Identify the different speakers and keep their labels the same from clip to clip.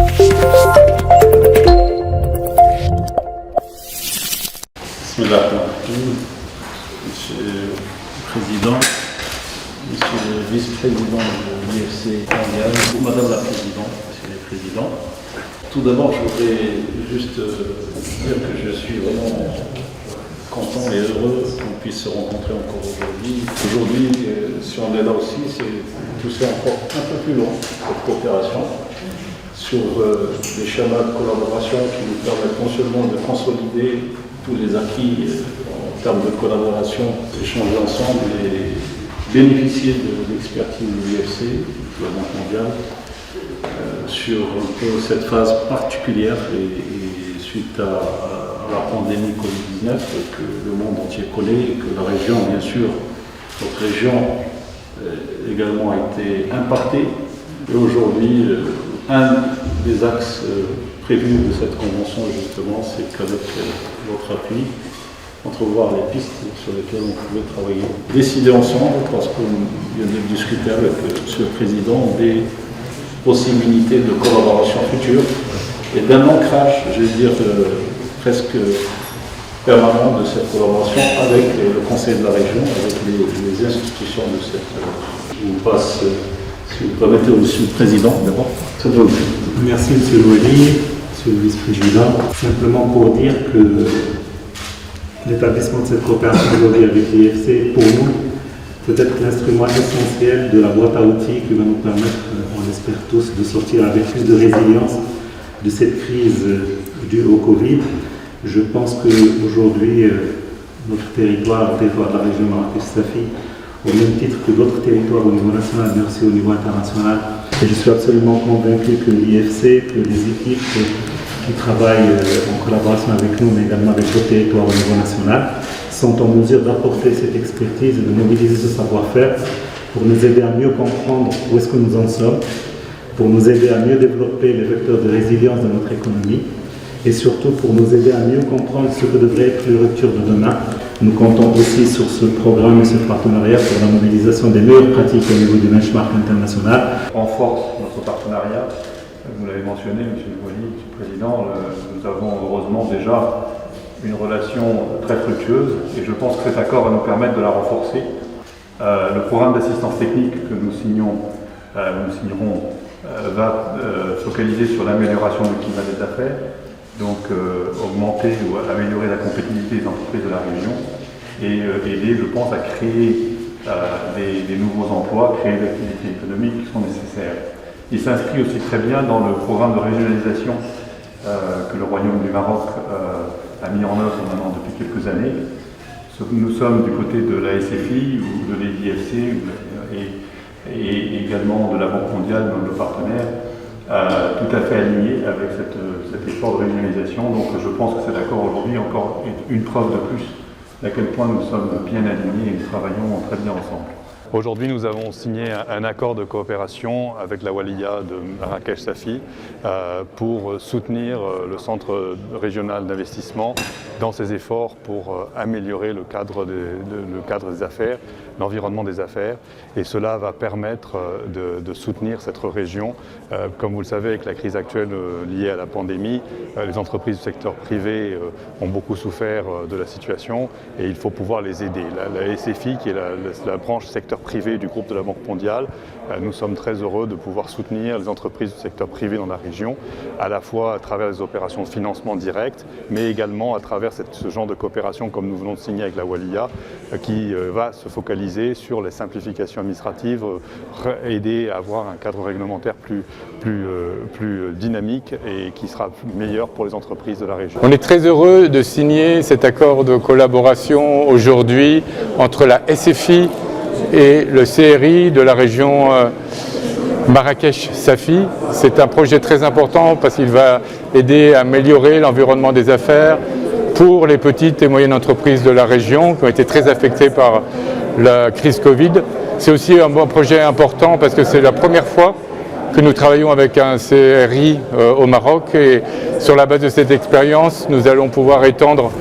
Speaker 1: Monsieur le Président, Monsieur le Vice-président de l'IFC mondial, Madame la Présidente, Monsieur le Président. Tout d'abord, je voudrais juste dire que je suis vraiment content et heureux qu'on puisse se rencontrer encore aujourd'hui. Aujourd'hui, si on est là aussi, c'est pousser encore un peu plus loin cette coopération sur des schémas de collaboration qui nous permettent non seulement de consolider tous les acquis en termes de collaboration, échanger ensemble et bénéficier de l'expertise de l'IFC, de la Banque mondiale, sur un peu cette phase particulière et suite à la pandémie Covid-19 que le monde entier connaît et que la région, bien sûr, notre région également a été impactée. Et aujourd'hui, un des axes prévus de cette convention, justement, c'est qu'avec votre appui, entrevoir les pistes sur lesquelles on pouvait travailler, décider ensemble, parce qu'on vient de discuter avec M. le Président des possibilités de collaboration future et d'un ancrage, je vais dire, presque permanent de cette collaboration avec le Conseil de la région, avec les institutions de cette. Je vous passe, si vous permettez, au Monsieur le Président, d'abord.
Speaker 2: Merci, M. Loueli, Monsieur le Vice-président. Simplement pour dire que l'établissement de cette coopération aujourd'hui avec l'IFC, pour nous, peut-être l'instrument essentiel de la boîte à outils qui va nous permettre, on l'espère tous, de sortir avec plus de résilience de cette crise due au Covid. Je pense qu'aujourd'hui, notre territoire, le territoire de la région Marrakech-Safi, au même titre que d'autres territoires au niveau national, mais aussi au niveau international, et je suis absolument convaincu que l'IFC, que les équipes qui travaillent en collaboration avec nous, mais également avec d'autres territoires au niveau national, sont en mesure d'apporter cette expertise et de mobiliser ce savoir-faire pour nous aider à mieux comprendre où est-ce que nous en sommes, pour nous aider à mieux développer les vecteurs de résilience de notre économie et surtout pour nous aider à mieux comprendre ce que devrait être les ruptures de demain. Nous comptons aussi sur ce programme et ce partenariat pour la mobilisation des meilleures pratiques au niveau du benchmark international.
Speaker 3: Renforce notre partenariat. Vous l'avez mentionné, M. Loueli, M. le Président, nous avons heureusement déjà une relation très fructueuse et je pense que cet accord va nous permettre de la renforcer. Le programme d'assistance technique que nous signerons va focaliser sur l'amélioration du climat des affaires, donc augmenter ou améliorer la compétitivité des entreprises de la région et aider, je pense, à créer des nouveaux emplois, créer des activités économiques qui sont nécessaires. Il s'inscrit aussi très bien dans le programme de régionalisation que le Royaume du Maroc a mis en œuvre maintenant depuis quelques années. Nous sommes du côté de la SFI ou de l'IFC et également de la Banque mondiale, nos partenaires, tout à fait alignés avec cet effort de régionalisation. Donc je pense que cet accord aujourd'hui encore est une preuve de plus d'à quel point nous sommes bien alignés et nous travaillons très bien ensemble.
Speaker 4: Aujourd'hui, nous avons signé un accord de coopération avec la Waliya de Marrakech-Safi pour soutenir le Centre régional d'investissement dans ses efforts pour améliorer le cadre des affaires, l'environnement des affaires. Et cela va permettre de soutenir cette région. Comme vous le savez, avec la crise actuelle liée à la pandémie, les entreprises du secteur privé ont beaucoup souffert de la situation et il faut pouvoir les aider. La SFI, qui est la branche secteur privé du groupe de la Banque mondiale, nous sommes très heureux de pouvoir soutenir les entreprises du secteur privé dans la région, à la fois à travers les opérations de financement direct, mais également à travers ce genre de coopération comme nous venons de signer avec la Waliya, qui va se focaliser sur les simplifications administratives, aider à avoir un cadre réglementaire plus dynamique et qui sera meilleur pour les entreprises de la région.
Speaker 5: On est très heureux de signer cet accord de collaboration aujourd'hui entre la SFI et le CRI de la région Marrakech-Safi. C'est un projet très important parce qu'il va aider à améliorer l'environnement des affaires pour les petites et moyennes entreprises de la région qui ont été très affectées par la crise Covid. C'est aussi un bon projet important parce que c'est la première fois que nous travaillons avec un CRI au Maroc et sur la base de cette expérience, nous allons pouvoir étendre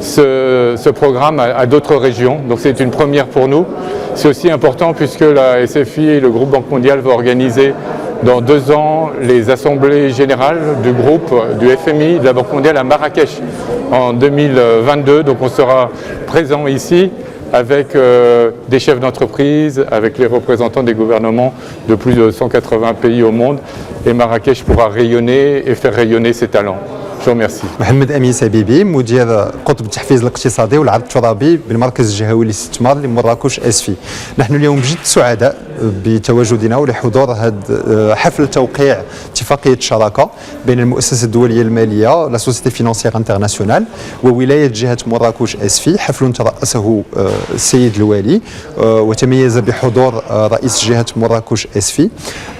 Speaker 5: ce programme à d'autres régions. Donc c'est une première pour nous. C'est aussi important puisque la SFI et le groupe Banque mondiale vont organiser dans 2 ans les assemblées générales du groupe du FMI, de la Banque mondiale à Marrakech en 2022. Donc on sera présent ici avec des chefs d'entreprise, avec les représentants des gouvernements de plus de 180 pays au monde. Et Marrakech pourra rayonner et faire rayonner ses talents. Je vous remercie.
Speaker 6: محمد أمين سبيبي مدير قطب التحفيز الاقتصادي والعرض الترابي بالمركز الجهوي للاستثمار لمراكش اسفي. نحن اليوم بجد سعداء بتواجدنا ولحضور هذا حفل توقيع اتفاقية شراكة بين المؤسسة الدولية المالية لا سوسيتي فينانسيير انترناسيونال وولاية جهة مراكش اسفي. حفل ترأسه السيد الوالي وتميز بحضور رئيس جهة مراكش اسفي.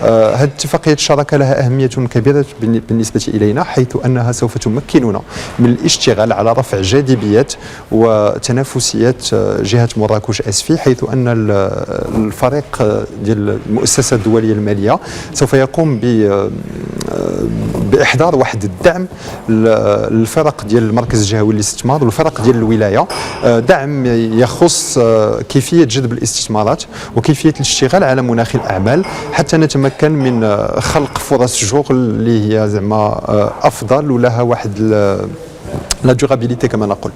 Speaker 6: هذه اتفاقية الشراكة لها أهمية كبيرة بالنسبة إلينا حيث أنها سوف تمكننا من الاشتغال على رفع جاذبية وتنافسية جهة مراكش اسفي حيث أن الفريق ديال المؤسسة الدولية المالية سوف يقوم بإحضار واحد الدعم للفرق ديال المركز الجهوي للاستثمار والفرق ديال الولاية. دعم يخص كيفية جذب الاستثمارات وكيفية الاشتغال على مناخ الأعمال حتى نتمكن من خلق فرص شغل اللي هي زعما أفضل ولها واحد لا دورابيليتي كما نقول.